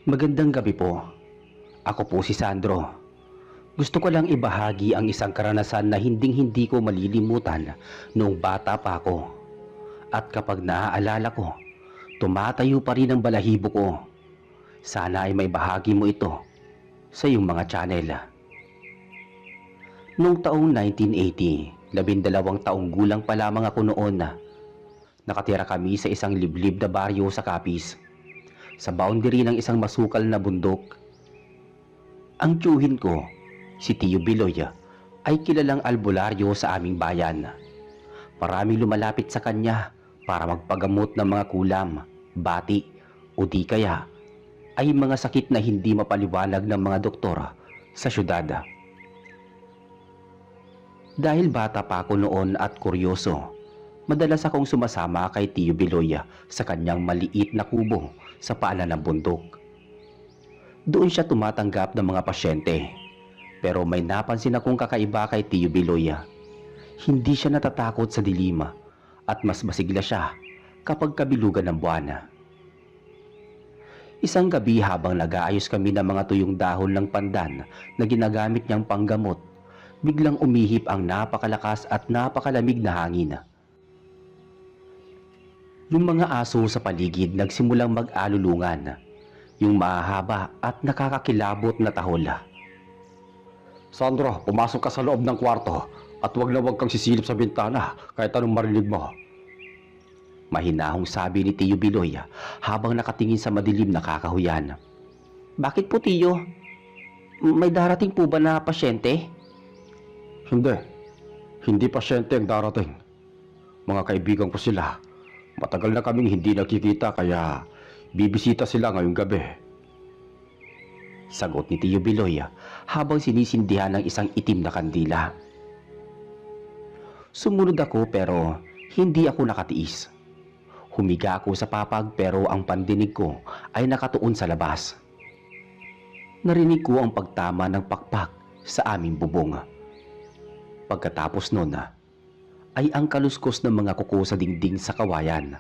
Magandang gabi po. Ako po si Sandro. Gusto ko lang ibahagi ang isang karanasan na hinding-hindi ko malilimutan noong bata pa ako. At kapag naaalala ko, tumatayo pa rin ang balahibo ko. Sana ay may bahagi mo ito sa iyong mga channel. Noong taong 1980, 12 taong gulang pa lamang ako noon. Nakatira kami sa isang liblib na baryo sa Capiz, sa boundary ng isang masukal na bundok. Ang tiyuhin ko, si Tio Biloy, ay kilalang albularyo sa aming bayan. Maraming lumalapit sa kanya para magpagamot ng mga kulam, bati o di kaya ay mga sakit na hindi mapaliwanag ng mga doktor sa syudad. Dahil bata pa ako noon at kuryoso, madalas akong sumasama kay Tio Biloy sa kanyang maliit na kubo sa paanan ng bundok. Doon siya tumatanggap ng mga pasyente. Pero may napansin akong kakaiba kay Tio Biloy. Hindi siya natatakot sa dilim at mas masigla siya kapag kabilugan ng buwan. Isang gabi habang nag-aayos kami ng mga tuyong dahon ng pandan na ginagamit niyang panggamot, biglang umihip ang napakalakas at napakalamig na hangin. Yung mga aso sa paligid nagsimulang mag-alulungan, yung mahahaba at nakakakilabot na tahol. Sandro, pumasok ka sa loob ng kwarto at wag na wag kang sisilip sa bintana kahit anong marinig mo. Mahinahong sabi ni Tio Biloy habang nakatingin sa madilim na kakahuyan. Bakit po, Tio? May darating po ba na pasyente? Hindi. Hindi pasyente ang darating. Mga kaibigan ko sila. Matagal na kaming hindi nakikita kaya bibisita sila ngayong gabi. Sagot ni Tio Biloy habang sinisindihan ng isang itim na kandila. Sumunod ako pero hindi ako nakatiis. Humiga ako sa papag pero ang pandinig ko ay nakatuon sa labas. Narinig ko ang pagtama ng pakpak sa aming bubong. Pagkatapos nun ay ang kaluskos ng mga kuko sa dingding sa kawayan.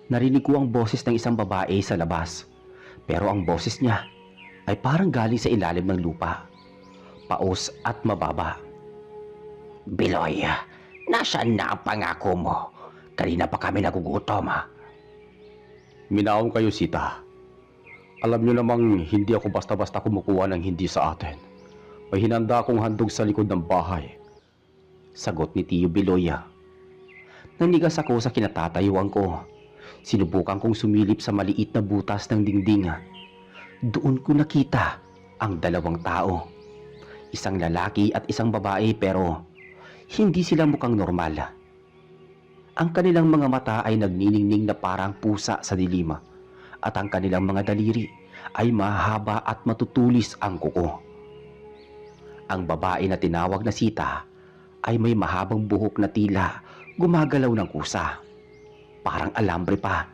Narinig ko ang boses ng isang babae sa labas, pero ang boses niya ay parang galing sa ilalim ng lupa, paos at mababa. Biloy, nasaan na ang pangako mo? Kanina pa kami nagugutom. Minaon kayo, Sita. Alam niyo namang hindi ako basta-basta kumukuha ng hindi sa atin. May hinanda akong handog sa likod ng bahay. Sagot ni Tio Biloy. Nanigas ako sa kinatatayuan ko. Sinubukan kong sumilip sa maliit na butas ng dingding. Doon ko nakita ang dalawang tao. Isang lalaki at isang babae pero hindi sila mukhang normal. Ang kanilang mga mata ay nagniningning na parang pusa sa dilim at ang kanilang mga daliri ay mahaba at matutulis ang kuko. Ang babae na tinawag na Sita ay may mahabang buhok na tila gumagalaw ng kusa. Parang alambre pa.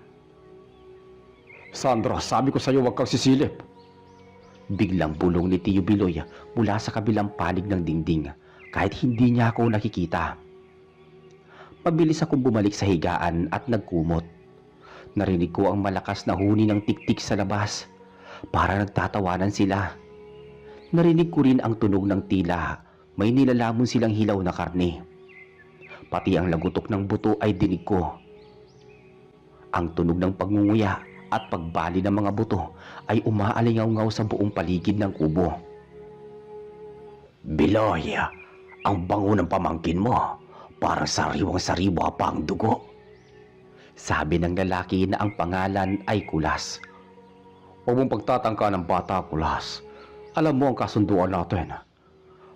Sandro, sabi ko sa iyo wag kang sisilip. Biglang bulong ni Tio Biloy mula sa kabilang panig ng dingding kahit hindi niya ako nakikita. Pabilis akong bumalik sa higaan at nagkumot. Narinig ko ang malakas na huni ng tiktik sa labas. Para nagtatawanan sila. Narinig ko rin ang tunog ng tila may nilalamon silang hilaw na karne. Pati ang lagutok ng buto ay dinig ko. Ang tunog ng pagngunguya at pagbali ng mga buto ay umaalingaw-ngaw sa buong paligid ng kubo. Biloy, ang bango ng pamangkin mo. Parang sariwang-sariwa pa ang dugo. Sabi ng lalaki na ang pangalan ay Kulas. Huwag mong pagtatangka ng bata, Kulas. Alam mo ang kasunduan natin.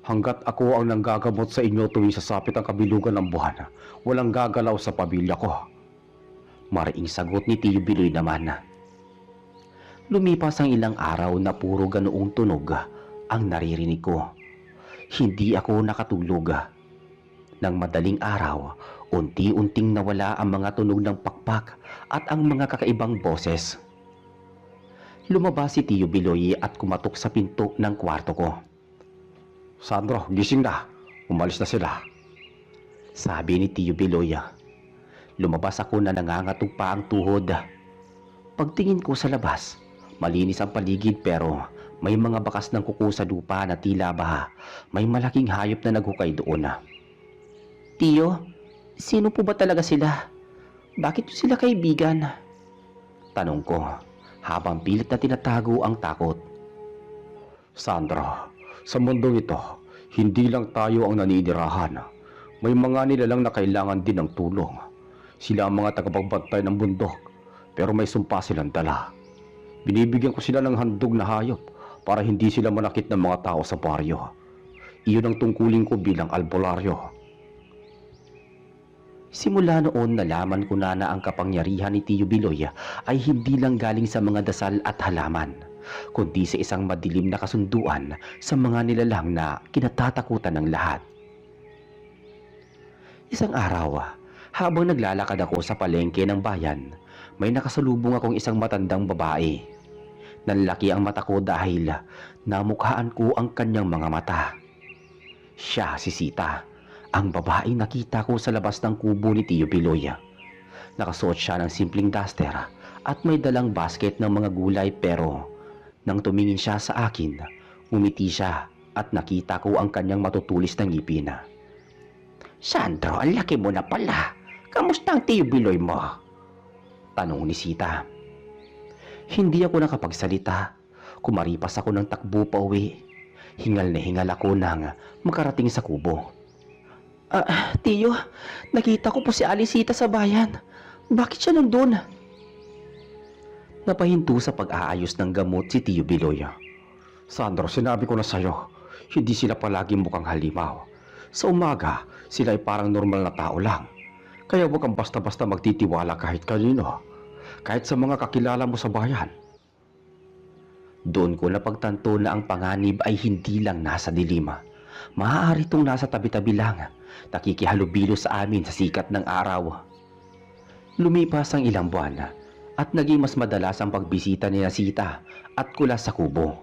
Hanggat ako ang nanggagamot sa inyo tuwing sasapit ang kabilugan ng buwan, walang gagalaw sa pamilya ko. Mariing sagot ni Tio Biloy naman. Lumipas ang ilang araw na puro ganoong tunog ang naririnig ko. Hindi ako nakatulog. Nang madaling araw, unti-unting nawala ang mga tunog ng pakpak at ang mga kakaibang boses. Lumabas si Tio Biloy at kumatok sa pinto ng kwarto ko. Sandro, gising na. Umalis na sila. Sabi ni Tio Biloy. Lumabas ako na nangangatog pa ang tuhod. Pagtingin ko sa labas, Malinis ang paligid pero may mga bakas ng kuko sa lupa na tila ba may malaking hayop na naghukay doon. Tiyo, sino po ba talaga sila? Bakit nyo sila kaibigan? Tanong ko habang pilit na tinatago ang takot. Sandra, sa mundong ito, hindi lang tayo ang naninirahan. May mga nilalang na kailangan din ng tulong. Sila ang mga tagapagbantay ng bundok, pero may sumpa silang dala. Binibigyan ko sila ng handog na hayop para hindi sila manakit ng mga tao sa baryo. Iyon ang tungkulin ko bilang albularyo. Simula noon nalaman ko na ang kapangyarihan ni Tiyo Biloy ay hindi lang galing sa mga dasal at halaman, kundi sa isang madilim na kasunduan sa mga nilalang na kinatatakutan ng lahat. Isang araw, habang naglalakad ako sa palengke ng bayan, may nakasalubong akong isang matandang babae. Nanlaki ang mata ko dahil namukhaan ko ang kanyang mga mata. Siya si Sita, ang babaeng nakita ko sa labas ng kubo ni Tiyo Biloy. Nakasuot siya ng simpleng duster at may dalang basket ng mga gulay pero nang tumingin siya sa akin, umiti siya at nakita ko ang kanyang matutulis na ngipin. Sandro, ang laki mo na pala. Kamusta ang Tiyo Biloy mo? Tanong ni Sita. Hindi ako nakapagsalita. Kumaripas ako ng takbo pa uwi. Hingal na hingal ako nang makarating sa kubo. Tiyo, nakita ko po si Alisita sa bayan. Bakit siya nandun? Napahinto sa pag-aayos ng gamot si Tiyo Biloy. Sandro, sinabi ko na sa'yo, hindi sila palaging mukhang halimaw. Sa umaga, sila ay parang normal na tao lang. Kaya huwag kang basta-basta magtitiwala kahit kanino. Kahit sa mga kakilala mo sa bayan. Doon ko napagtanto na ang panganib ay hindi lang nasa dilim. Maaari itong nasa tabi-tabi lang, nakikihalubilo sa amin sa sikat ng araw. Lumipas ang ilang buwan at naging mas madalas ang pagbisita ni Sita at Kulas sa kubo.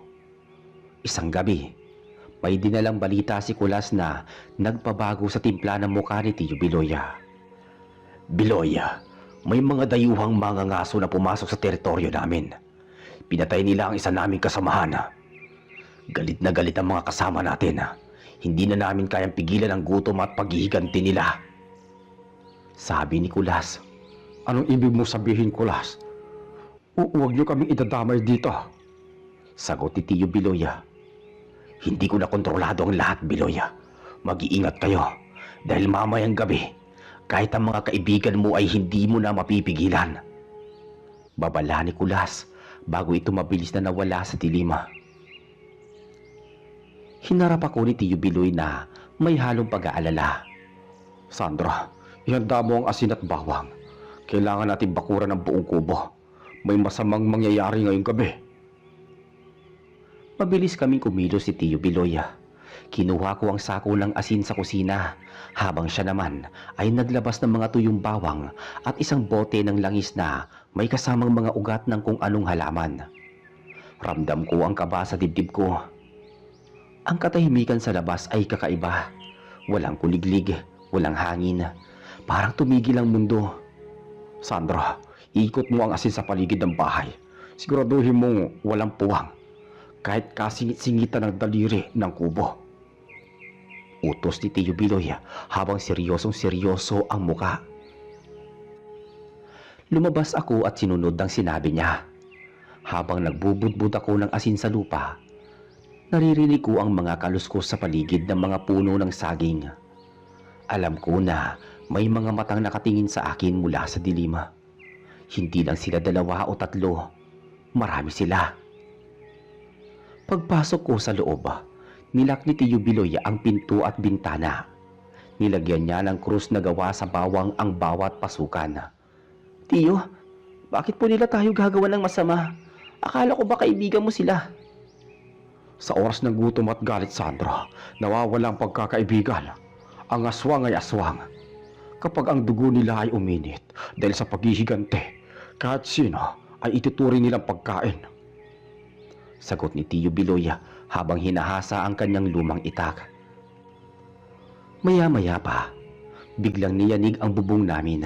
Isang gabi, may dinalang balita si Kulas na nagpabago sa timpla ng mukha ni Tiyo Biloy. Biloy, may mga dayuhang mangangaso na pumasok sa teritoryo namin. Pinatay nila ang isa naming kasamahan. Galit na galit ang mga kasama natin. Hindi na namin kayang pigilan ang gutom at paghihiganti nila. Sabi ni Kulas. Anong ibig mo sabihin, Kulas? Huwag niyo kaming idadamay dito. Sagot ni Tiyo Biloy. Hindi ko na kontrolado ang lahat, Biloy. Mag-iingat kayo dahil mamayang gabi, kahit ang mga kaibigan mo ay hindi mo na mapipigilan. Babala ni Kulas bago ito mabilis na nawala sa dilima. Hinarap ako ni Tiyo Biloy na may halong pag-aalala. Sandra, ihanda mo ang asin at bawang. Kailangan natin bakuran ng buong kubo. May masamang mangyayari ngayong gabi. Mabilis kaming kumilos si Tiyo Biloy. Kinuha ko ang sako ng asin sa kusina habang siya naman ay naglabas ng mga tuyong bawang at isang bote ng langis na may kasamang mga ugat ng kung anong halaman. Ramdam ko ang kaba sa dibdib ko. Ang katahimikan sa labas ay kakaiba. Walang kuliglig, walang hangin. Parang tumigil ang mundo. Sandra, ikot mo ang asin sa paligid ng bahay. Siguraduhin mong walang puwang. Kahit kasingit-singitan ng daliri ng kubo. Utos ni Tiyo Biloy habang seryosong-seryoso ang muka. Lumabas ako at sinunod ang sinabi niya. Habang nagbubudbud ako ng asin sa lupa, naririnig ko ang mga kaluskos sa paligid ng mga puno ng saging. Alam ko na may mga matang nakatingin sa akin mula sa dilim. Hindi lang sila 2 o 3, marami sila. Pagpasok ko sa loob, nilak ni Tiyo Biloy ang pinto at bintana. Nilagyan niya ng krus na gawa sa bawang ang bawat pasukan. Tiyo, bakit po nila tayo gagawa ng masama? Akala ko ba kaibigan mo sila? Sa oras ng gutom at galit, Sandra, nawawala ang pagkakaibigan. Ang aswang ay aswang. Kapag ang dugo nila ay uminit dahil sa paghihigante, kahit sino ay ituturing nilang pagkain. Sagot ni Tiyo Biloy habang hinahasa ang kanyang lumang itak. Maya-maya pa, biglang niyanig ang bubong namin.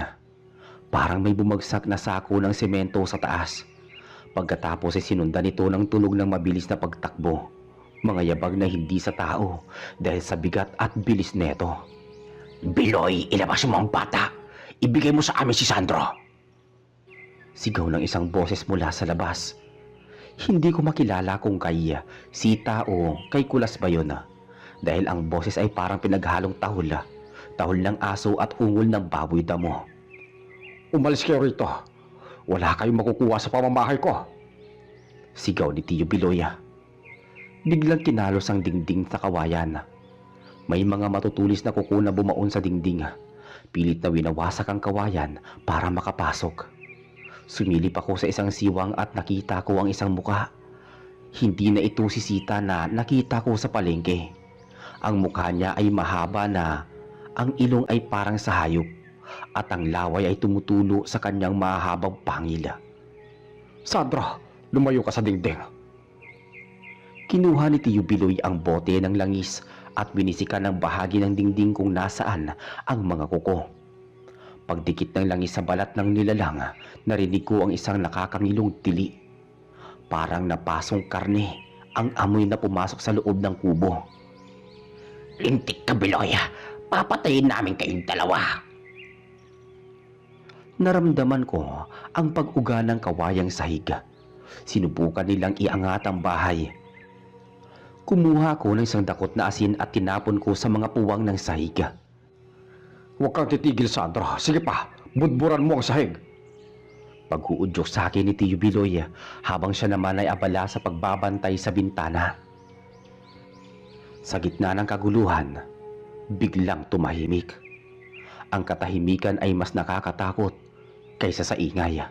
Parang may bumagsak na sako ng semento sa taas. Pagkatapos ay sinundan ito ng tunog ng mabilis na pagtakbo. Mga yabag na hindi sa tao dahil sa bigat at bilis neto. "Biloy, ilabas mo ang bata! Ibigay mo sa amin si Sandro!" Sigaw ng isang boses mula sa labas. Hindi ko makilala kung kay Sita o kay Kulas ba yun, dahil ang boses ay parang pinaghalong tahol. Tahol ng aso at ungol ng baboy damo. Umalis kayo rito. Wala kayong makukuha sa pamamahay ko. Sigaw ni Tio Biloya. Biglang kinalos ang dingding sa kawayan. May mga matutulis na kuko na bumaon sa dingding. Pilit na winawasak ang kawayan para makapasok. Sumilip ako sa isang siwang at nakita ko ang isang muka. Hindi na ito si Sita na nakita ko sa palengke. Ang mukha niya ay mahaba na ang ilong ay parang sa hayop at ang laway ay tumutulo sa kanyang mahabang pangil. Sandro, lumayo ka sa dingding. Kinuha ni Tio Biloy ang bote ng langis at binisikan ng bahagi ng dingding kung nasaan ang mga kuko. Pagdikit ng langis sa balat ng nilalang, narinig ko ang isang nakakangilong tili. Parang napasong karne ang amoy na pumasok sa loob ng kubo. "Lintik ka, Biloy! Papatayin namin kayong dalawa!" Naramdaman ko ang pag-uga ng kawayang sahig. Sinubukan nilang iangat ang bahay. Kumuha ko ng isang dakot na asin at tinapon ko sa mga puwang ng sahig. Huwag kang titigil, Sandro. Sige pa, budburan mo ang sahig. Pag-uudyok sa akin ni Tio Biloy habang siya naman ay abala sa pagbabantay sa bintana. Sa gitna ng kaguluhan, biglang tumahimik. Ang katahimikan ay mas nakakatakot kaysa sa ingay.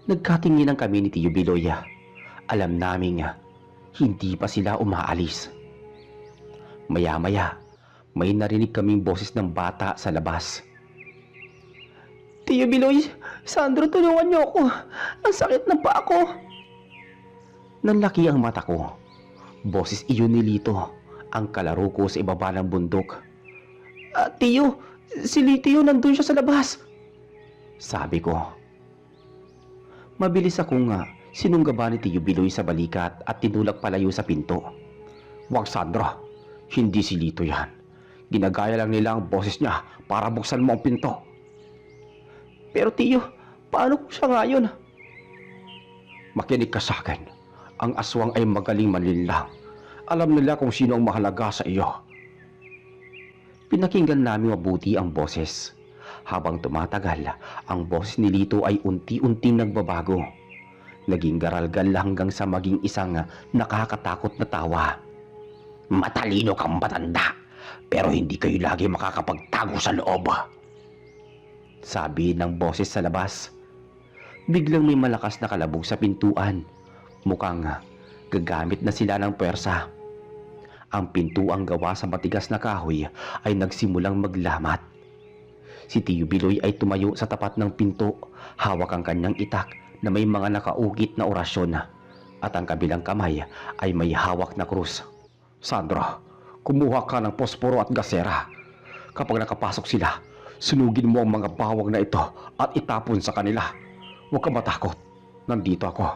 Nagkatinginan kami ni Tio Biloy. Alam naming hindi pa sila umaalis. Maya-maya, may narinig kaming boses ng bata sa labas. "Tio Biloy, Sandro, tulungan niyo ako. Ang sakit ng paa ko." Nanlaki ang mata ko. Boses iyon ni Lito, ang kalaro ko sa ibaba ng bundok. Tio, si Lito yun, nandun siya sa labas," sabi ko. Mabilis akong sinunggaba ni Tio Biloy sa balikat at tinulak palayo sa pinto. Huwag, Sandro. Hindi si Lito yan. Ginagaya lang nila ang boses niya para buksan mo ang pinto. "Pero Tio, paano ko siya ngayon?" Makinig ka sa akin. Ang aswang ay magaling manlinlang. Alam nila kung sino ang mahalaga sa iyo. Pinakinggan namin mabuti ang boses. Habang tumatagal, ang boses ni Lito ay unti-unting nagbabago. Naging garalgal hanggang sa maging isang nakakatakot na tawa. "Matalino kang matanda, pero hindi kayo lagi makakapagtago sa loob," sabi ng boses sa labas. Biglang may malakas na kalabog sa pintuan. Mukhang gagamit na sila ng pwersa. Ang pintuang gawa sa matigas na kahoy ay nagsimulang maglamat. Si Tio Biloy ay tumayo sa tapat ng pinto, hawak ang kanyang itak na may mga nakaukit na orasyon at ang kabilang kamay ay may hawak na krus. Sandro, kumuha ka ng posporo at gasera. Kapag nakapasok sila, sunugin mo ang mga bawang na ito at itapon sa kanila. Huwag ka matakot. Nandito ako.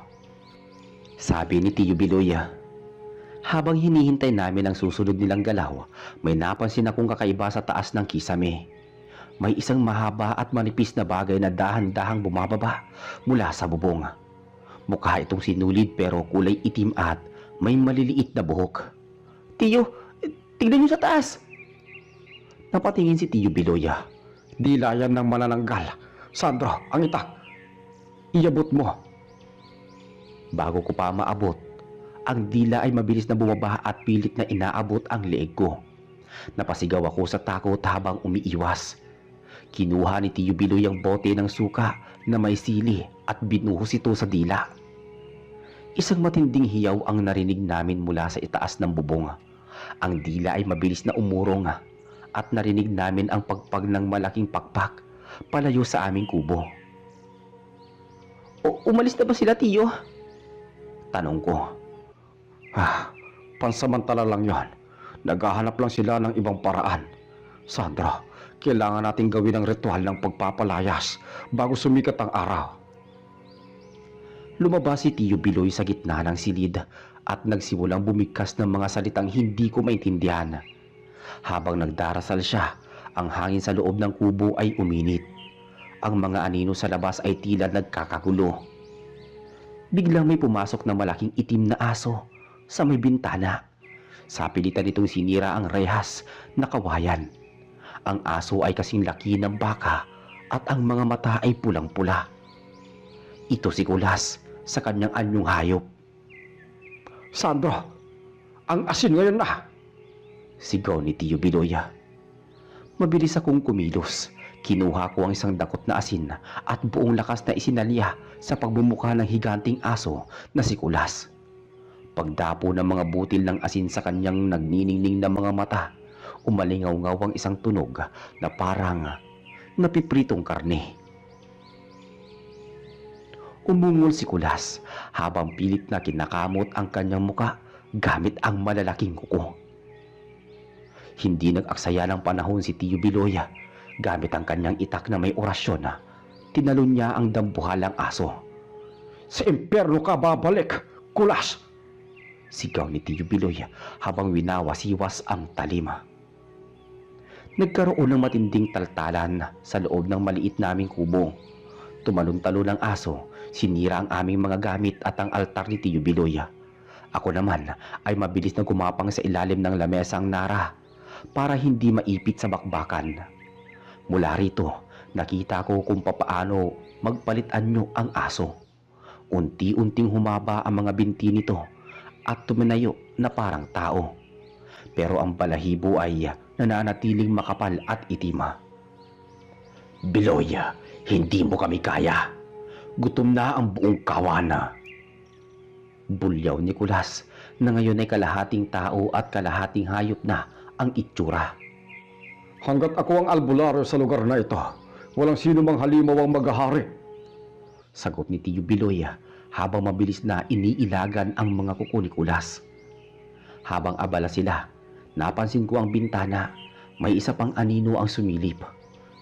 Sabi ni Tio Biloy. Habang hinihintay namin ang susunod nilang galaw, may napansin akong kakaiba sa taas ng kisame. May isang mahaba at manipis na bagay na dahan-dahang bumababa mula sa bubong. Mukha itong sinulid pero kulay itim at may maliliit na buhok. "Tio, tignan niyo sa taas!" Napatingin si Tio Biloy. Dila yan ng manananggal. Sandro, ang itak. Iabot mo. Bago ko pa maabot, ang dila ay mabilis na bumaba at pilit na inaabot ang leeg ko. Napasigaw ako sa takot habang umiiwas. Kinuha ni Tio Biloy ang bote ng suka na may sili at binuhos ito sa dila. Isang matinding hiyaw ang narinig namin mula sa itaas ng bubong. Ang dila ay mabilis na umurong at narinig namin ang pagpag ng malaking pakpak palayo sa aming kubo. Umalis na ba sila, Tio?" Tanong ko. Pansamantala lang yan. Naghahanap lang sila ng ibang paraan. Sandra, kailangan nating gawin ang ritual ng pagpapalayas bago sumikat ang araw. Lumabas si Tio Biloy sa gitna ng silid at nagsimulang bumigkas ng mga salitang hindi ko maintindihan. Habang nagdarasal siya, ang hangin sa loob ng kubo ay uminit. Ang mga anino sa labas ay tila nagkakagulo. Biglang may pumasok na malaking itim na aso sa may bintana. Sa pilitan nitong sinira ang rehas na kawayan. Ang aso ay kasing laki ng baka at ang mga mata ay pulang-pula. Ito si Kulas sa kanyang anyong hayop. Sandro, ang asin ngayon na! Sigaw ni Tio Biloy. Mabilis akong kumilos. Kinuha ko ang isang dakot na asin at buong lakas na isinalya sa pagbumuka ng higanting aso na si Kulas. Pagdapo ng mga butil ng asin sa kanyang nagniningning na mga mata, umalingaw-ngaw ang isang tunog na parang napipritong karne. Umungol si Kulas habang pilit na kinakamot ang kanyang muka gamit ang malalaking kuko. Hindi nag-aksaya ng panahon si Tio Biloy. Gamit ang kanyang itak na may orasyon, tinalon niya ang dambuhalang aso. Sa impyerno ka babalik, Kulas! Sigaw ni Tio Biloy habang winawasiwas ang talima. Nagkaroon ng matinding taltalan sa loob ng maliit naming kubo. Tumalon-talon ang aso, sinira ang aming mga gamit at ang altar ni Tio Biloy. Ako naman ay mabilis na gumapang sa ilalim ng lamesang nara para hindi maipit sa bakbakan. Mula rito, nakita ko kung papaano magpalit-anyo ang aso. Unti-unting humaba ang mga binti nito at tuminayo na parang tao. Pero ang balahibo ay nananatiling makapal at itima. Biloy, hindi mo kami kaya. Gutom na ang buong kawana. Bulyaw ni Kulas na ngayon ay kalahating tao at kalahating hayop na ang itsura. Hanggat ako ang albularyo sa lugar na ito, walang sino mang halimaw ang maghahari. Sagot ni Tio Biloy habang mabilis na iniilagan ang mga kuko ni Kulas. Habang abala sila, napansin ko ang bintana. May isa pang anino ang sumilip.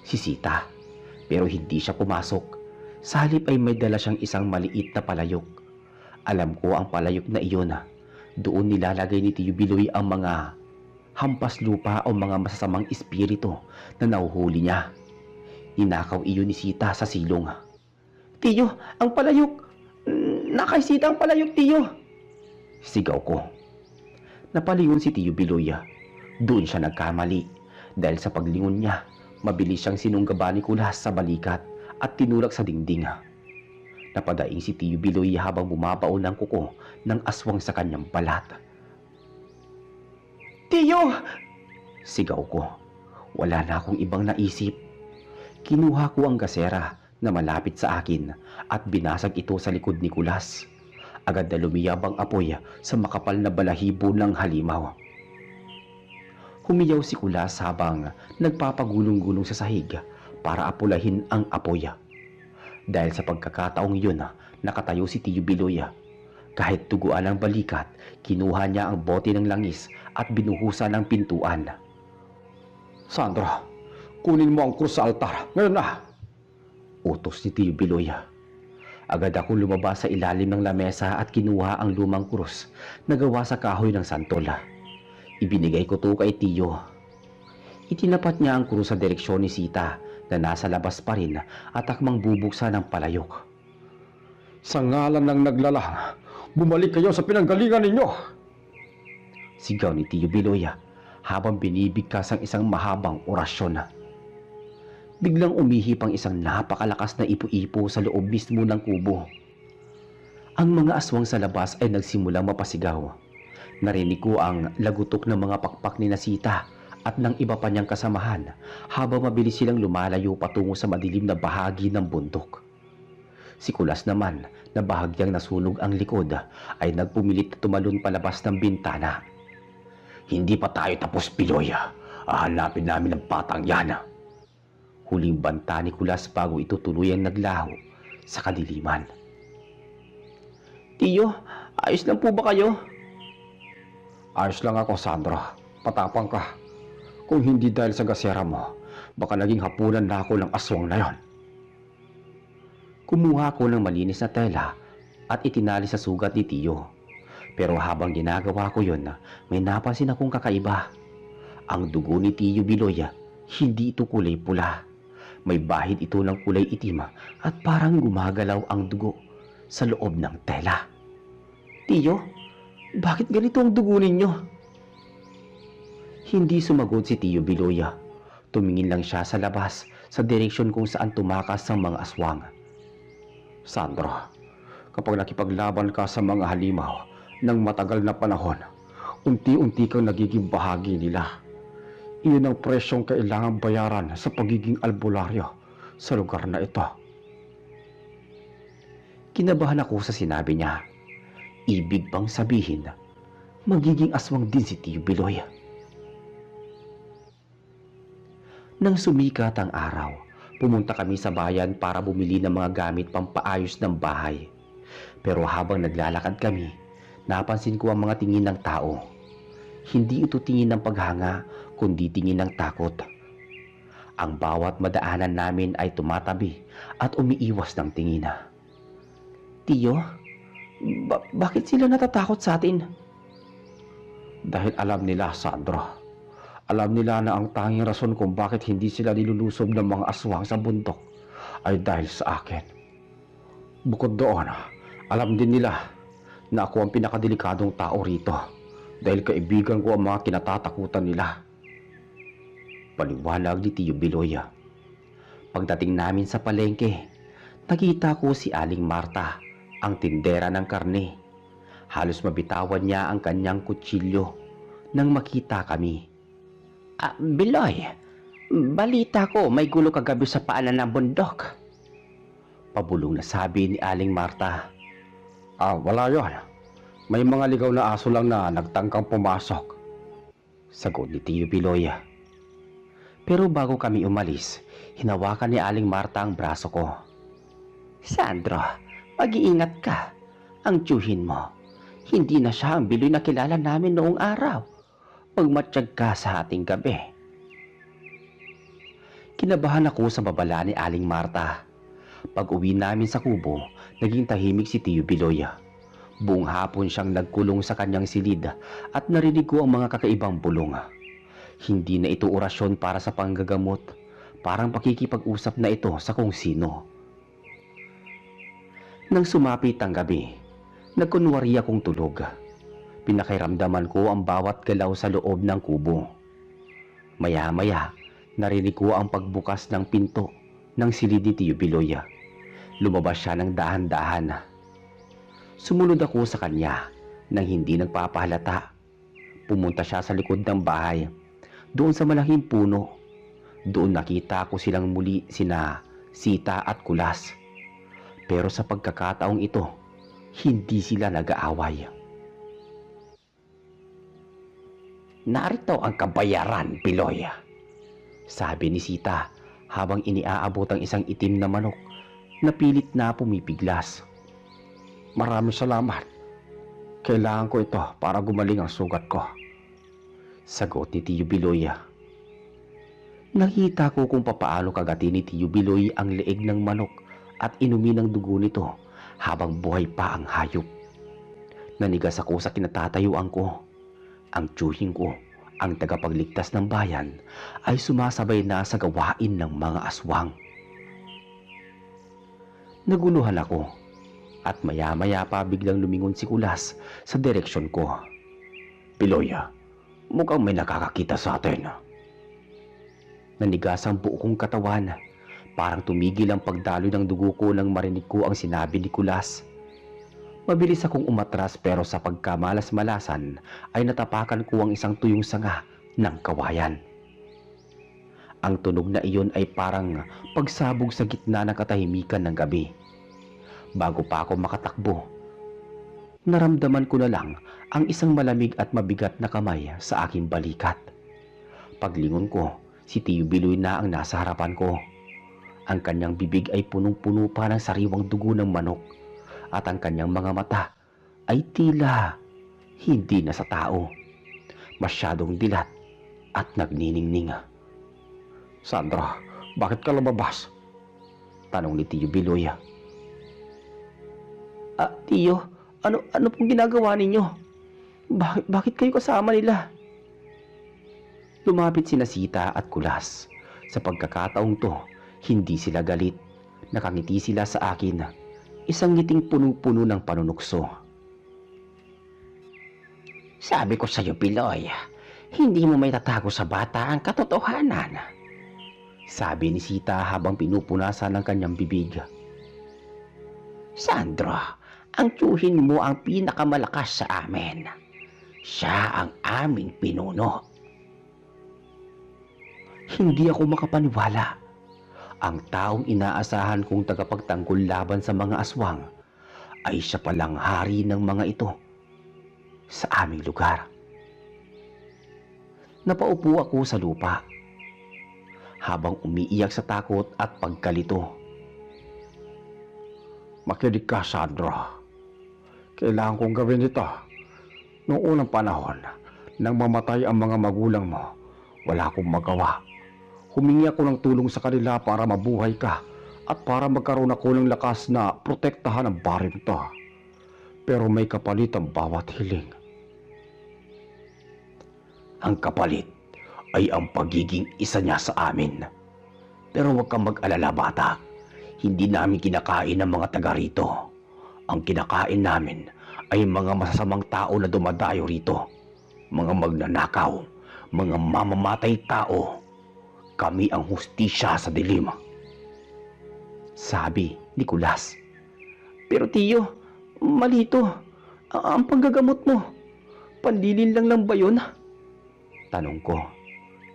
Si Sita. Pero hindi siya pumasok. Sa halip ay may dala siyang isang maliit na palayok. Alam ko ang palayok na iyon. Doon nilalagay ni Tio Biloy ang mga hampas lupa o mga masasamang espiritu na nahuhuli niya. Ninakaw iyon ni Sita sa silong. Tiyo, ang palayok! Nakay Sita ang palayok, Tiyo! Sigaw ko. Napalingon si Tio Biloy. Doon siya nagkamali. Dahil sa paglingon niya, mabilis siyang sinunggaba ni Kulas sa balikat at tinulak sa dingding. Napadaing si Tio Biloy habang bumabaon ng kuko ng aswang sa kanyang balat. Tiyo! Sigaw ko. Wala na akong ibang naisip. Kinuha ko ang gasera na malapit sa akin at binasag ito sa likod ni Kulas. Agad na lumiyab ang apoy sa makapal na balahibo ng halimaw. Humiyaw si Kulas habang nagpapagulong-gulong sa sahig para apulahin ang apoy. Dahil sa pagkakataong iyon, nakatayo si Tio Biloy. Kahit tuguan ang balikat, kinuha niya ang bote ng langis at binuhusan ng pintuan. Sandra, kunin mo ang krus sa altar. Ngayon na! Utos ni Tio Biloy. Agad akong lumabas sa ilalim ng lamesa at kinuha ang lumang krus na gawa sa kahoy ng santol. Ibinigay ko to kay Tio. Itinapat niya ang krus sa direksyon ni Sita na nasa labas pa rin at akmang bubuksan ng palayok. Sa ngalan ng naglalang, bumalik kayo sa pinanggalingan ninyo! Sigaw ni Tio Biloy habang binibigkas ang isang mahabang orasyon. Biglang umihip ang isang napakalakas na ipo-ipo sa loob mismo ng kubo. Ang mga aswang sa labas ay nagsimulang mapasigaw. Narinig ko ang lagutok ng mga pakpak ni Sita at ng iba pa niyang kasamahan habang mabilis silang lumalayo patungo sa madilim na bahagi ng bundok. Si Kulas naman, na bahagyang nasunog ang likod, ay nagpumilit na tumalon palabas ng bintana. Hindi pa tayo tapos, Biloy. Hahanapin namin ang batang yan. Huling banta ni Kulas bago ito tuluyang naglaho sa kadiliman. Tiyo, ayos lang po ba kayo? Ayos lang ako, Sandra. Patapang ka. Kung hindi dahil sa gasera mo, baka naging hapunan na ako ng aswang na yon. Kumuha ko ng malinis na tela at itinali sa sugat ni Tiyo. Pero habang ginagawa ko yun, may napansin akong kakaiba. Ang dugo ni Tiyo Biloy, hindi ito kulay pula. May bahid ito ng kulay itim at parang gumagalaw ang dugo sa loob ng tela. Tiyo, bakit ganito ang dugo ninyo? Hindi sumagot si Tiyo Biloy. Tumingin lang siya sa labas sa direksyon kung saan tumakas ang mga aswang. Sandro, kapag nakipaglaban ka sa mga halimaw ng matagal na panahon, unti-unti kang nagiging bahagi nila. Iyon ang presyong kailangang bayaran sa pagiging albularyo sa lugar na ito. Kinabahan ako sa sinabi niya. Ibig bang sabihin, magiging aswang din si Tiyo Biloy? Nang sumikat ang araw, pumunta kami sa bayan para bumili ng mga gamit pampaayos ng bahay. Pero habang naglalakad kami, napansin ko ang mga tingin ng tao. Hindi ito tingin ng paghanga, kundi tingin ng takot. Ang bawat madaanan namin ay tumatabi at umiiwas ng tingin. Tiyo, bakit sila natatakot sa atin? Dahil alam nila, Sandro. Alam nila na ang tanging rason kung bakit hindi sila nilulusob ng mga aswang sa bundok ay dahil sa akin. Bukod doon, alam din nila na ako ang pinakadelikadong tao rito dahil kaibigan ko ang mga kinatatakutan nila. Paliwanag ni Tiyo Biloy. Pagdating namin sa palengke, nakita ko si Aling Marta, ang tindera ng karne. Halos mabitawan niya ang kanyang kutsilyo nang makita kami. Biloy, balita ko may gulo kagabi sa paanan ng bundok. Pabulong na sabi ni Aling Marta. Wala yon. May mga ligaw na aso lang na nagtangkang pumasok. Sagot ni Tiyo Biloy. Pero bago kami umalis, hinawakan ni Aling Marta ang braso ko. Sandro, mag-iingat ka. Ang tiyuhin mo, hindi na siya ang Biloy na kilala namin noong araw. Magmatsyag ka sa ating gabi. Kinabahan ako sa babala ni Aling Marta. Pag uwi namin sa kubo, naging tahimik si Tiyo Biloy. Buong hapon siyang nagkulong sa kanyang silid at narinig ko ang mga kakaibang bulong. Hindi na ito orasyon para sa panggagamot, parang pakikipag-usap na ito sa kung sino. Nang sumapit ang gabi, nagkunwari akong tulog. Pinakairamdaman ko ang bawat galaw sa loob ng kubo. Maya-maya, narinig ko ang pagbukas ng pinto ng silid ni Tiyo Biloy. Lumabas siya ng dahan-dahan. Sumunod ako sa kanya nang hindi nagpapahalata. Pumunta siya sa likod ng bahay, doon sa malaking puno. Doon nakita ko silang muli sina Sita at Kulas. Pero sa pagkakataong ito, hindi sila nag-aaway. Narito ang kabayaran, Biloy, sabi ni Sita habang iniaabot ang isang itim na manok na pilit na pumipiglas. Maraming salamat. Kailangan ko ito para gumaling ang sugat ko. Sagot ni Tiyo Biloy. Nakita ko kung papaano kagati ni Tiyo Biloy ang leeg ng manok at inumin ang dugo nito habang buhay pa ang hayop. Nanigas ako sa kinatatayuan ko. Ang tiyuhin ko, ang tagapagligtas ng bayan, ay sumasabay na sa gawain ng mga aswang. Naguluhan ako at maya-maya pa biglang lumingon si Kulas sa direksyon ko. Biloy, mukhang may nakakakita sa atin. Nanigas ang buo kong katawan. Parang tumigil ang pagdaloy ng dugo ko nang marinig ko ang sinabi ni Kulas. Mabilis akong umatras pero sa pagkamalas-malasan ay natapakan ko ang isang tuyong sanga ng kawayan. Ang tunog na iyon ay parang pagsabog sa gitna ng katahimikan ng gabi. Bago pa ako makatakbo, naramdaman ko na lang ang isang malamig at mabigat na kamay sa aking balikat. Paglingon ko, si Tiyo Biloy na ang nasa harapan ko. Ang kanyang bibig ay punong-puno pa ng sariwang dugo ng manok at ang kanyang mga mata ay tila hindi na sa tao. Masyadong dilat at nagniningning. Sandra, bakit ka lumabas? Tanong ni Tiyo Biloy. Tiyo, ano pong ginagawa ninyo? Bakit kayo kasama nila? Lumapit sina Sita at Kulas. Sa pagkakataong to, hindi sila galit. Nakangiti sila sa akin. Isang ngiting puno-puno ng panunukso. Sabi ko sa'yo, Piloy, hindi mo may tatago sa bata ang katotohanan. Sabi ni Sita habang pinupunasan ng kanyang bibig. Sandro, ang tiyuhin mo ang pinakamalakas sa amin. Siya ang aming pinuno. Hindi ako makapaniwala. Ang taong inaasahan kong tagapagtanggol laban sa mga aswang ay siya palang hari ng mga ito sa aming lugar. Napaupo ako sa lupa habang umiiyak sa takot at pagkalito. Makinig ka, Sandro. Kailangan kong gawin ito. Noong unang panahon, nang mamatay ang mga magulang mo, wala akong magawa. Humingi ako ng tulong sa kanila para mabuhay ka at para magkaroon ako ng lakas na protektahan ang baring to. Pero may kapalit ang bawat hiling. Ang kapalit ay ang pagiging isa niya sa amin. Pero huwag kang mag-alala, bata. Hindi namin kinakain ang mga taga rito. Ang kinakain namin ay mga masasamang tao na dumadayo rito. Mga magnanakaw, mga mamamatay tao. Kami ang hustisya sa dilim. Sabi ni Kulas. Pero tiyo, mali ito. Ang panggagamot mo, panlilin lang ba yun? Tanong ko.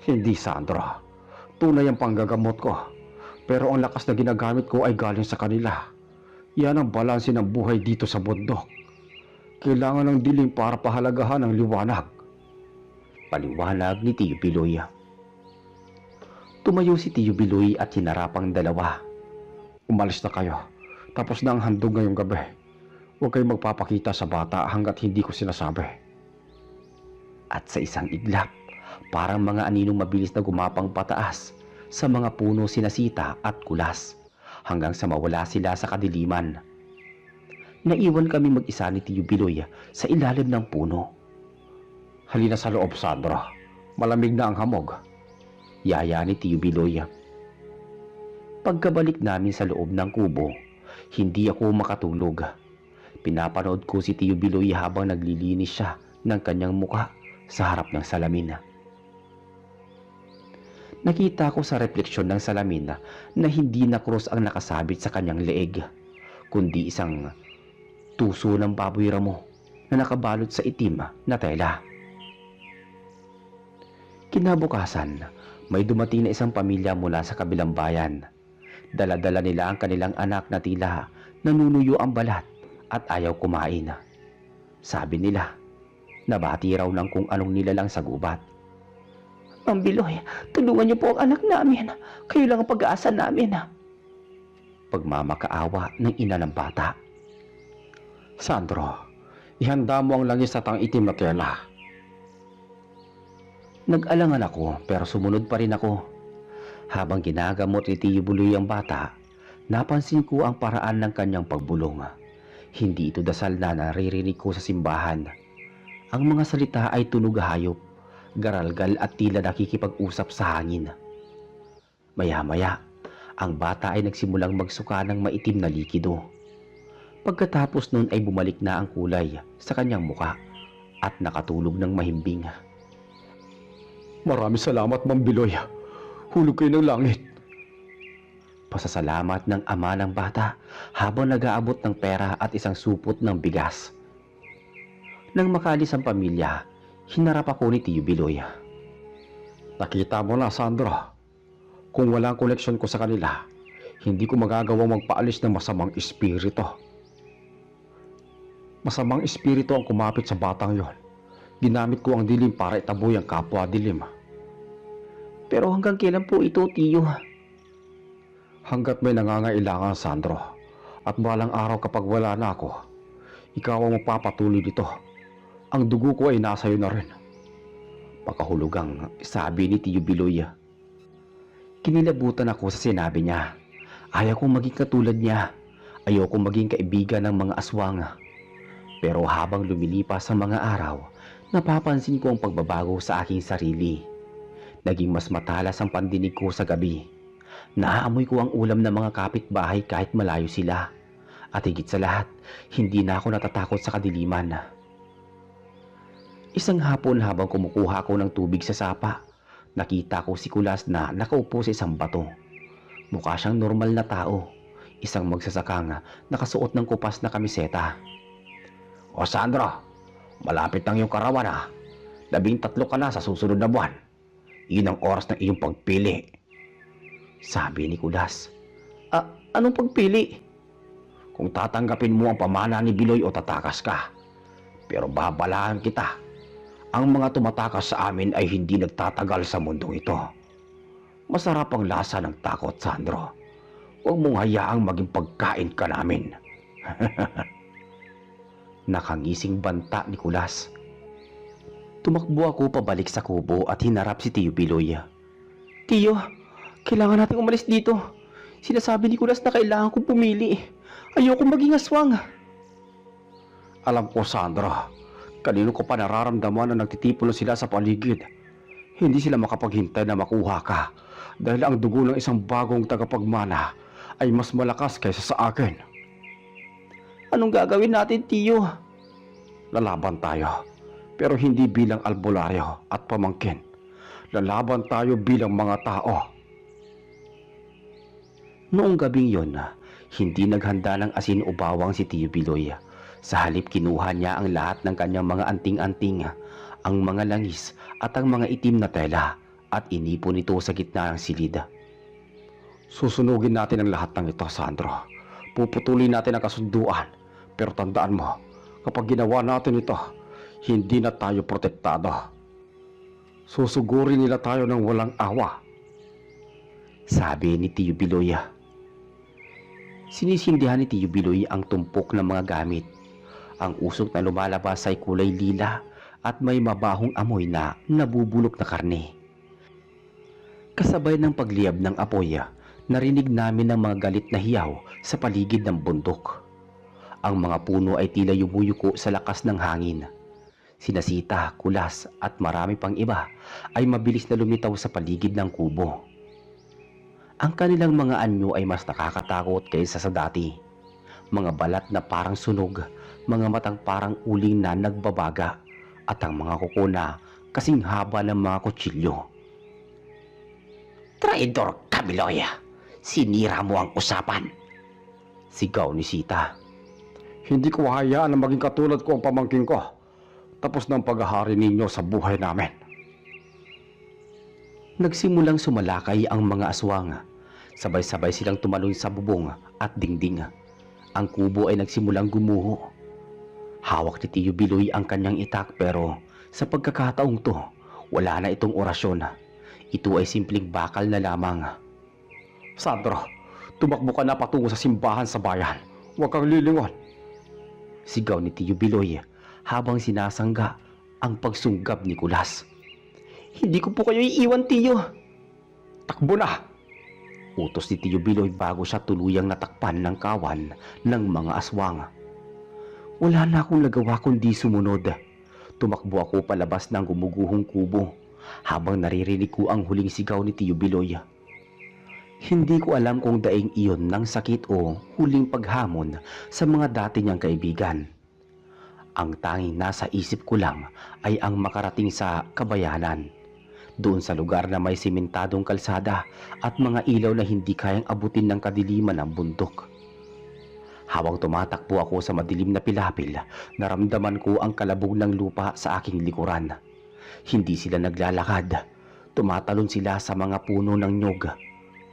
Hindi, Sandro. Tunay ang panggagamot ko. Pero ang lakas na ginagamit ko ay galing sa kanila. Yan ang balanse ng buhay dito sa bundok. Kailangan ng dilim para pahalagahan ang liwanag. Paliwanag ni Tiyo Biloy. Tumayo si Tiyo Biloy at hinarap ang dalawa. Umalis na kayo. Tapos na ang handog ngayong gabi. Huwag kayong magpapakita sa bata hanggat hindi ko sinasabi. At sa isang iglap, parang mga aninong mabilis na gumapang pataas sa mga puno sina Sita at Kulas hanggang sa mawala sila sa kadiliman. Naiwan kami mag-isa ni Tiyo Biloy sa ilalim ng puno. Halina sa loob, Sandro. Malamig na ang hamog. Yaya ni Tiyo Biloy. Pagkabalik namin sa loob ng kubo, hindi ako makatulog. Pinapanood ko si Tiyo Biloy habang naglilinis siya ng kanyang muka sa harap ng salamin. Nakita ko sa refleksyon ng salamin na hindi na krus ang nakasabit sa kanyang leeg, kundi isang tuso ng baboy ramo na nakabalot sa itim na tela. Kinabukasan, may dumating na isang pamilya mula sa kabilang bayan. Dala-dala nila ang kanilang anak na tila nanunuyo ang balat at ayaw kumain. Sabi nila, nabati raw ng kung anong nilalang sa gubat. Mang Biloy, tulungan niyo po ang anak namin. Kayo lang ang pag-aasa namin. Pagmamakaawa ng ina ng bata. Sandro, ihanda mo ang langis at ang itim na tela. Nag-alangan ako pero sumunod pa rin ako. Habang ginagamot ni Tiyo Biloy ang bata, napansin ko ang paraan ng kanyang pagbulong. Hindi ito dasal na naririnig ko sa simbahan. Ang mga salita ay tunog hayop, garalgal at tila nakikipag-usap sa hangin. Maya-maya, ang bata ay nagsimulang magsuka ng maitim na likido. Pagkatapos nun ay bumalik na ang kulay sa kanyang muka at nakatulog ng mahimbing. Maraming salamat, Mang Biloy. Hulog kayo ng langit. Pasasalamat ng ama ng bata habang nag-aabot ng pera at isang supot ng bigas. Nang makalis ang pamilya, hinarap ako ni Tiyo Biloy. Nakita mo na, Sandro. Kung walang koneksyon ko sa kanila, hindi ko magagawang magpaalis ng masamang espiritu. Masamang espiritu ang kumapit sa batang yon. Ginamit ko ang dilim para itaboy ang kapwa dilim. Pero hanggang kailan po ito, Tiyo? Hanggat may nangangailangan, Sandro. At balang araw kapag wala na ako, ikaw ang magpapatuloy dito. Ang dugo ko ay nasa iyo na rin. Pakahulugang sabi ni Tiyo Biloy. Kinilabutan ako sa sinabi niya. Ayaw kong maging katulad niya. Ayoko maging kaibigan ng mga aswang. Pero habang lumilipas ang mga araw, napapansin ko ang pagbabago sa aking sarili. Naging mas matalas ang pandinig ko sa gabi. Naaamoy ko ang ulam ng mga kapitbahay kahit malayo sila. At higit sa lahat, hindi na ako natatakot sa kadiliman. Isang hapon habang kumukuha ako ng tubig sa sapa, nakita ko si Kulas na nakaupo sa isang bato. Mukha siyang normal na tao, isang magsasakang nakasuot ng kupas na kamiseta. O Sandro, malapit ang iyong karawan ha. 13 ka na sa susunod na buwan. Iyon ang oras ng iyong pagpili. Sabi ni Kulas. Anong pagpili? Kung tatanggapin mo ang pamana ni Biloy o tatakas ka. Pero babalaan kita. Ang mga tumatakas sa amin ay hindi nagtatagal sa mundong ito. Masarap ang lasa ng takot, Sandro. Huwag mong hayaang maging pagkain ka namin. Nakangising banta ni Kulas. Tumakbo ako pabalik sa kubo at hinarap si Tiyo Biloy. Tiyo, kailangan natin umalis dito. Sinasabi ni Kulas na kailangan kong pumili. Ayoko maging aswang. Alam ko, Sandro. Kanino ko pa nararamdaman na nagtitipon sila sa paligid. Hindi sila makapaghintay na makuha ka dahil ang dugo ng isang bagong tagapagmana ay mas malakas kaysa sa akin. Anong gagawin natin, Tiyo? Lalaban tayo, pero hindi bilang albularyo at pamangkin. Lalaban tayo bilang mga tao. Noong gabing yon, hindi naghanda ng asin o bawang si Tiyo Biloy. Sa halip kinuha niya ang lahat ng kanyang mga anting-anting, ang mga langis at ang mga itim na tela at inipon ito sa gitna ng silid. Susunugin natin ang lahat ng ito, Sandro. Puputulin natin ang kasunduan. Pero tandaan mo, kapag ginawa natin ito, hindi na tayo protektado. Susugurin nila tayo ng walang awa. Sabi ni Tiyo Biloy. Sinisindihan ni Tiyo Biloy ang tumpok ng mga gamit. Ang usok na lumalabas ay kulay lila at may mabahong amoy na nabubulok na karne. Kasabay ng pagliyab ng apoy, narinig namin ang mga galit na hiyaw sa paligid ng bundok. Ang mga puno ay tila yumuyuko sa lakas ng hangin. Sina Sita, Kulas at marami pang iba ay mabilis na lumitaw sa paligid ng kubo. Ang kanilang mga anyo ay mas nakakatakot kaysa sa dati. Mga balat na parang sunog, mga matang parang uling na nagbabaga, at ang mga kuko na kasing haba ng mga kutsilyo. Traidor ka, Biloy! Sinira mo ang usapan! Sigaw ni Sita. Hindi ko hayaan na maging katulad ko ang pamangkin ko. Tapos ng paghahari ninyo sa buhay namin. Nagsimulang sumalakay ang mga aswang. Sabay-sabay silang tumalon sa bubong at dingding. Ang kubo ay nagsimulang gumuho. Hawak ni Tiyo Biloy ang kanyang itak pero sa pagkakataong to, wala na itong orasyon. Ito ay simpleng bakal na lamang. Sandro, tumakbo ka na patungo sa simbahan sa bayan. Huwag kang lilingon. Sigaw ni Tiyo Biloy habang sinasangga ang pagsunggab ni Kulas. Hindi ko po kayo iiwan, Tiyo. Takbo na! Utos ni Tiyo Biloy bago siya tuluyang natakpan ng kawan ng mga aswang. Wala na akong nagawa kundi sumunod. Tumakbo ako palabas ng gumuguhong kubo habang naririnig ko ang huling sigaw ni Tiyo Biloy. Hindi ko alam kung daing iyon ng sakit o huling paghamon sa mga dati niyang kaibigan. Ang tanging nasa isip ko lang ay ang makarating sa kabayanan. Doon sa lugar na may simentadong kalsada at mga ilaw na hindi kayang abutin ng kadiliman ng bundok. Habang tumatakbo ako sa madilim na pilapil, naramdaman ko ang kalabog ng lupa sa aking likuran. Hindi sila naglalakad. Tumatalon sila sa mga puno ng nyog.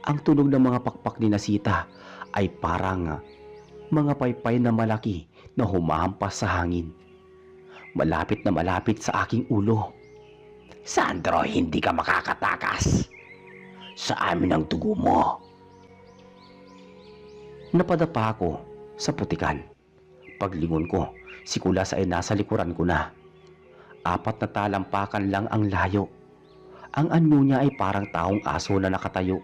Ang tunog ng mga pakpak ni Sita ay parang mga paypay na malaki na humahampas sa hangin. Malapit na malapit sa aking ulo. Sandro, hindi ka makakatakas. Sa amin ang dugo mo. Napadapa ako sa putikan. Paglingon ko, si Kulas ay nasa likuran ko na. 4 na talampakan lang ang layo. Ang anyo niya ay parang taong aso na nakatayo.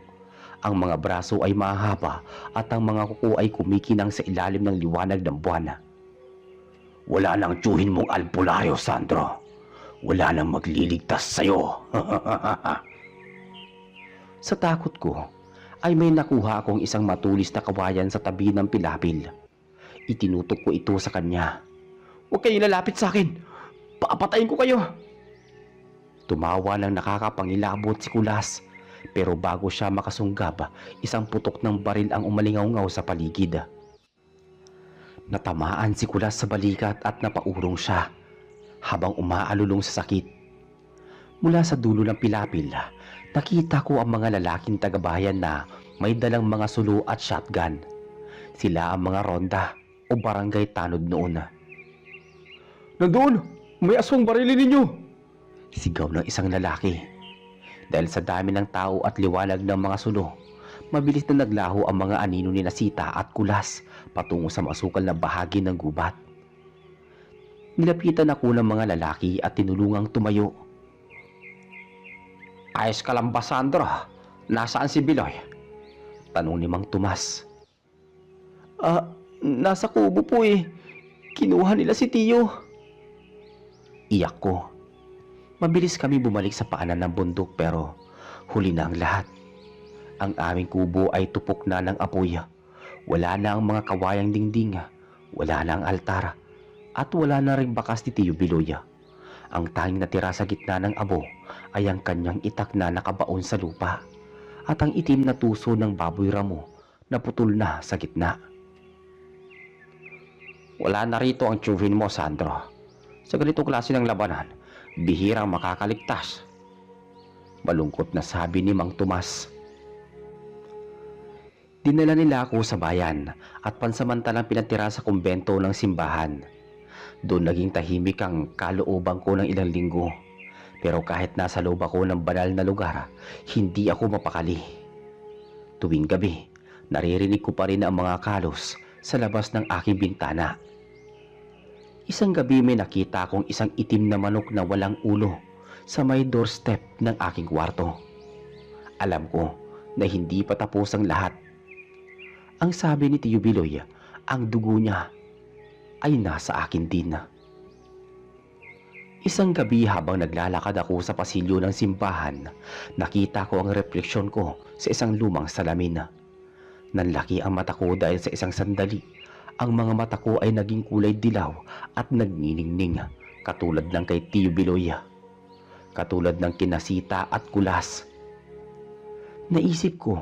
Ang mga braso ay mahaba at ang mga kuko ay kumikinang sa ilalim ng liwanag ng buwan. Wala nang tiyuhin mong albularyo, Sandro. Wala nang magliligtas sa'yo. Sa takot ko, ay may nakuha akong isang matulis na kawayan sa tabi ng pilapil. Itinutok ko ito sa kanya. "Huwag kayong lalapit sa akin! Papatayin ko kayo!" Tumawa ng nakakapangilabot si Kulas, pero bago siya makasunggab, isang putok ng baril ang umalingaw-ngaw sa paligid. Natamaan si Kulas sa balikat at napaurong siya habang umaalulong sa sakit. Mula sa dulo ng pilapil, nakita ko ang mga lalaking tagabayan na may dalang mga sulo at shotgun. Sila ang mga ronda o barangay tanod noon. Nandoon! May aswang barilin ninyo! Sigaw ng isang lalaki. Dahil sa dami ng tao at liwanag ng mga sulo, mabilis na naglaho ang mga anino ni Nasita at Kulas patungo sa masukal na bahagi ng gubat. Nilapitan ako ng mga lalaki at tinulungang tumayo. Ayos ka lang ba, Sandro? Nasaan si Biloy? Tanong ni Mang Tomas. Nasa kubo po eh. Kinuha nila si Tiyo. Iyak ko. Mabilis kami bumalik sa paanan ng bundok pero huli na ang lahat. Ang aming kubo ay tupok na ng apoy. Wala na ang mga kawayang dingding. Wala na ang altar. At wala na ring bakas ni Tiyo Biloy. Ang tanging natira sa gitna ng abo ay ang kanyang itak na nakabaon sa lupa at ang itim na tuso ng baboy ramo na putol na sa gitna. Wala na rito ang tiyuhin mo, Sandro. Sa ganitong klase ng labanan, bihirang makakaligtas. Malungkot na sabi ni Mang Tomas. Dinala nila ako sa bayan at pansamantalang pinatira sa kumbento ng simbahan. Doon naging tahimik ang kalooban ko ng ilang linggo. Pero kahit nasa loob ako ng banal na lugar, hindi ako mapakali. Tuwing gabi, naririnig ko pa rin ang mga kalos sa labas ng aking bintana. Isang gabi may nakita akong isang itim na manok na walang ulo sa may doorstep ng aking kwarto. Alam ko na hindi pa tapos ang lahat. Ang sabi ni Tiyo Biloy, ang dugo niya ay nasa akin din. Isang gabi habang naglalakad ako sa pasilyo ng simbahan, nakita ko ang refleksyon ko sa isang lumang salamin. Nanlaki ang mata ko dahil sa isang sandali, ang mga mata ko ay naging kulay dilaw at nagniningning katulad ng kay Tiyo Biloy. Katulad ng kinasita at Kulas. Naisip ko,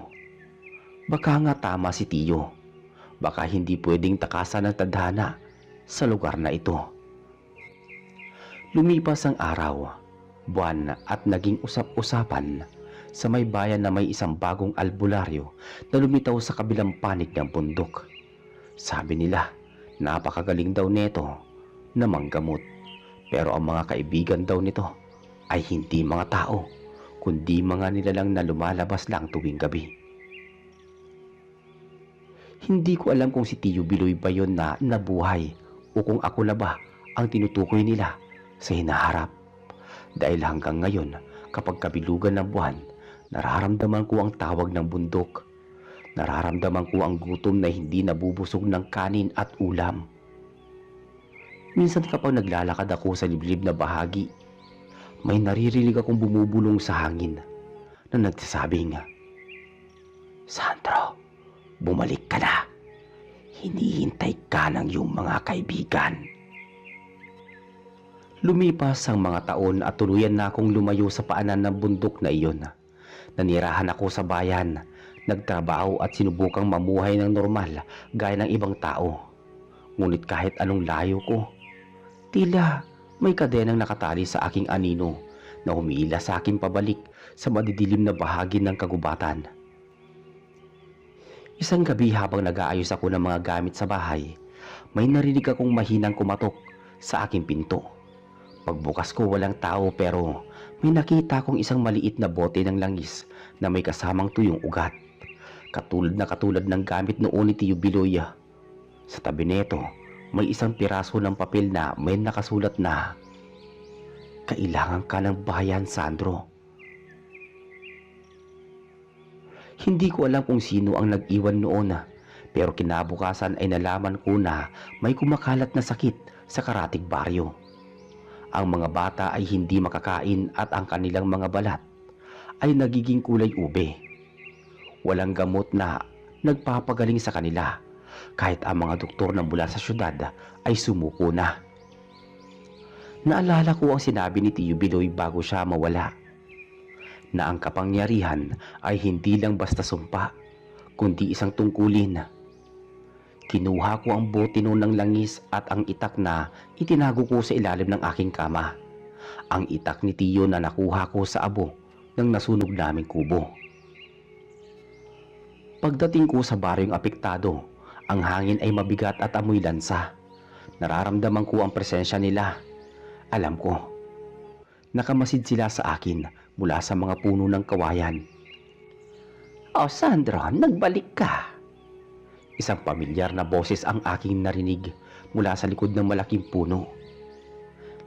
baka nga tama si Tiyo. Baka hindi pwedeng takasan ng tadhana sa lugar na ito. Lumipas ang araw, buwan at naging usap-usapan sa may bayan na may isang bagong albularyo na lumitaw sa kabilang panig ng bundok. Sabi nila, napakagaling daw nito na manggamot. Pero ang mga kaibigan daw nito ay hindi mga tao, kundi mga nilalang na lumalabas lang tuwing gabi. Hindi ko alam kung si Tiyo Biloy ba yun na nabuhay o kung ako na ba ang tinutukoy nila sa hinaharap. Dahil hanggang ngayon, kapag kabilugan ng buwan, nararamdaman ko ang tawag ng bundok. Nararamdaman ko ang gutom na hindi nabubusog ng kanin at ulam. Minsan kapag naglalakad ako sa liblib na bahagi, may naririnig akong bumubulong sa hangin na nagsasabing, "Sandro, bumalik ka na. Hinihintay ka ng iyong mga kaibigan." Lumipas ang mga taon at tuluyan na akong lumayo sa paanan ng bundok na iyon. Nanirahan ako sa bayan, nagtrabaho at sinubukang mamuhay ng normal gaya ng ibang tao. Ngunit kahit anong layo ko, tila may kadenang nakatali sa aking anino na humiila sa akin pabalik sa madidilim na bahagi ng kagubatan. Isang gabi habang nag-aayos ako ng mga gamit sa bahay, may narinig akong mahinang kumatok sa aking pinto. Pagbukas ko walang tao pero may nakita akong isang maliit na bote ng langis na may kasamang tuyong ugat. Katulad ng gamit noon ni Tiyo Biloy. Sa tabi nito, may isang piraso ng papel na may nakasulat na, "Kailangan ka ng bayan, Sandro." Hindi ko alam kung sino ang nag-iwan noon, pero kinabukasan ay nalaman ko na may kumakalat na sakit sa karatig baryo. Ang mga bata ay hindi makakain at ang kanilang mga balat ay nagiging kulay ube. Walang gamot na nagpapagaling sa kanila kahit ang mga doktor na mula sa syudad ay sumuko na. Naalala ko ang sinabi ni Tio Biloy bago siya mawala, na ang kapangyarihan ay hindi lang basta sumpa, kundi isang tungkulin. Kinuha ko ang bote noon ng langis at ang itak na itinago ko sa ilalim ng aking kama. Ang itak ni Tio na nakuha ko sa abo ng nasunog naming kubo. Pagdating ko sa baryong apektado, ang hangin ay mabigat at amoy lansa. Nararamdaman ko ang presensya nila. Alam ko, nakamasid sila sa akin mula sa mga puno ng kawayan. "Oh, Sandro, nagbalik ka." Isang pamilyar na boses ang aking narinig mula sa likod ng malaking puno.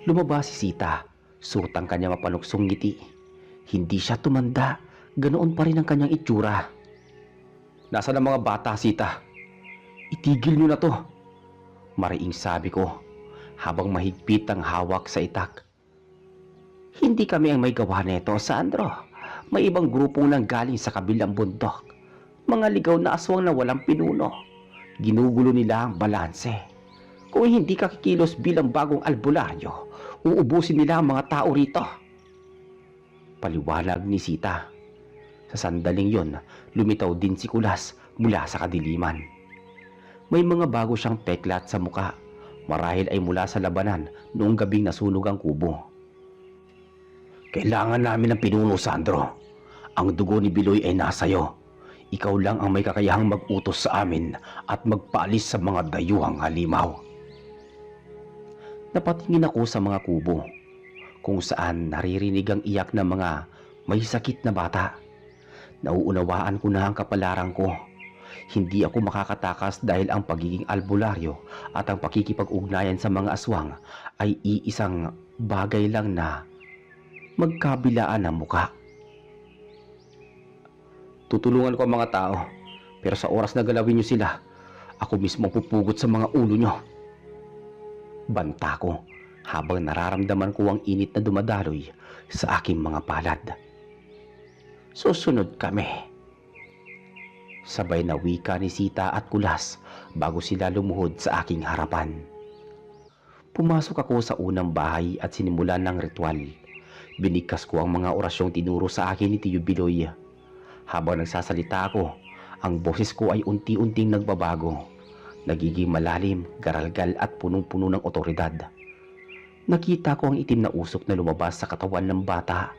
Lumabas si Sita, suot ang kanyang mapanuksong ngiti. Hindi siya tumanda, ganoon pa rin ang kanyang itsura. "Nasaan ang mga bata, Sita? Itigil niyo na to," mariing sabi ko habang mahigpit ang hawak sa itak. "Hindi kami ang may gawa nito, Sandro. May ibang grupo nang galing sa kabilang bundok. Mga ligaw na aswang na walang pinuno. Ginugulo nila ang balanse. Kung hindi ka kikilos bilang bagong albularyo, uubusin nila ang mga tao rito." Paliwanag ni Sita. Sa sandaling yon, lumitaw din si Kulas mula sa kadiliman. May mga bago siyang peklat sa muka. Marahil ay mula sa labanan noong gabing nasunog ang kubo. "Kailangan namin ng pinuno, Sandro. Ang dugo ni Biloy ay nasayo. Ikaw lang ang may kakayahang mag-utos sa amin at magpaalis sa mga dayuhang halimaw." Napatingin ako sa mga kubo, kung saan naririnig ang iyak ng mga may sakit na bata. Nauunawaan ko na ang kapalaran ko. Hindi ako makakatakas dahil ang pagiging albularyo at ang pakikipag-ugnayan sa mga aswang ay iisang bagay lang na magkabilaan ng muka. "Tutulungan ko ang mga tao, pero sa oras na galawin niyo sila, ako mismo ang pupugot sa mga ulo niyo." Banta ko habang nararamdaman ko ang init na dumadaloy sa aking mga palad. "Susunod kami." Sabay na wika ni Sita at Kulas bago sila lumuhod sa aking harapan. Pumasok ako sa unang bahay at sinimulan ng ritual. Binigkas ko ang mga orasyong tinuro sa akin ni Tio Biloy. Habang nagsasalita ako, ang boses ko ay unti-unting nagbabago. Nagiging malalim, garalgal at punong-puno ng otoridad. Nakita ko ang itim na usok na lumabas sa katawan ng bata.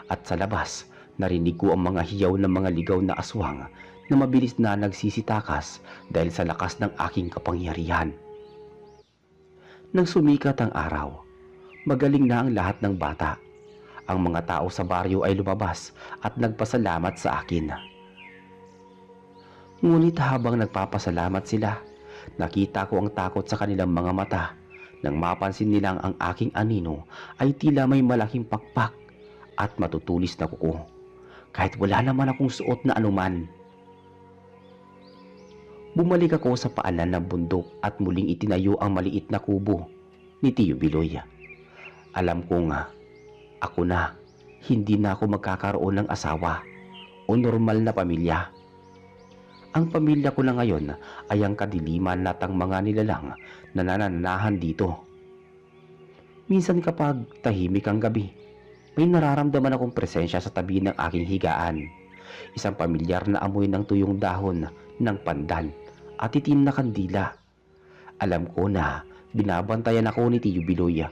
At sa labas, narinig ko ang mga hiyaw ng mga ligaw na aswang na mabilis na nagsisitakas dahil sa lakas ng aking kapangyarihan. Nang sumikat ang araw, magaling na ang lahat ng bata. Ang mga tao sa baryo ay lumabas at nagpasalamat sa akin. Ngunit habang nagpapasalamat sila, nakita ko ang takot sa kanilang mga mata nang mapansin nilang ang aking anino ay tila may malaking pakpak at matutulis na kuko, kahit wala naman akong suot na anuman. Bumalik ako sa paanan ng bundok at muling itinayo ang maliit na kubo ni Tio Biloy. Alam ko nga, ako na, hindi na ako magkakaroon ng asawa o normal na pamilya. Ang pamilya ko na ngayon ay ang kadiliman at ang mga nilalang na nananahan dito. Minsan kapag tahimik ang gabi, may nararamdaman akong presensya sa tabi ng aking higaan. Isang pamilyar na amoy ng tuyong dahon ng pandan at itim na kandila. Alam ko na binabantayan ako ni Tio Biloy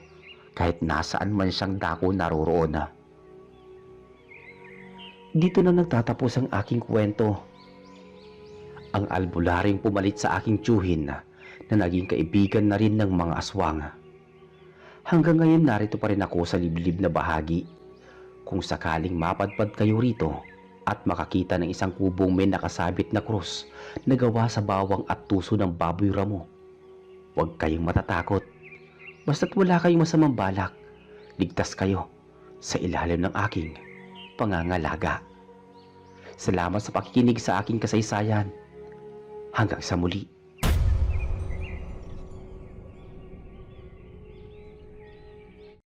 kahit nasaan man siyang dako naroroon. Dito na nagtatapos ang aking kwento. Ang albularing pumalit sa aking tiyuhin na naging kaibigan na rin ng mga aswang. Hanggang ngayon narito pa rin ako sa liblib na bahagi. Kung sakaling mapadpad kayo rito at makakita ng isang kubong may nakasabit na krus na gawa sa bawang at tuso ng baboy ramo, huwag kayong matatakot. Basta't wala kayong masamang balak, ligtas kayo sa ilalim ng aking pangangalaga. Salamat sa pakikinig sa aking kasaysayan. Hanggang sa muli.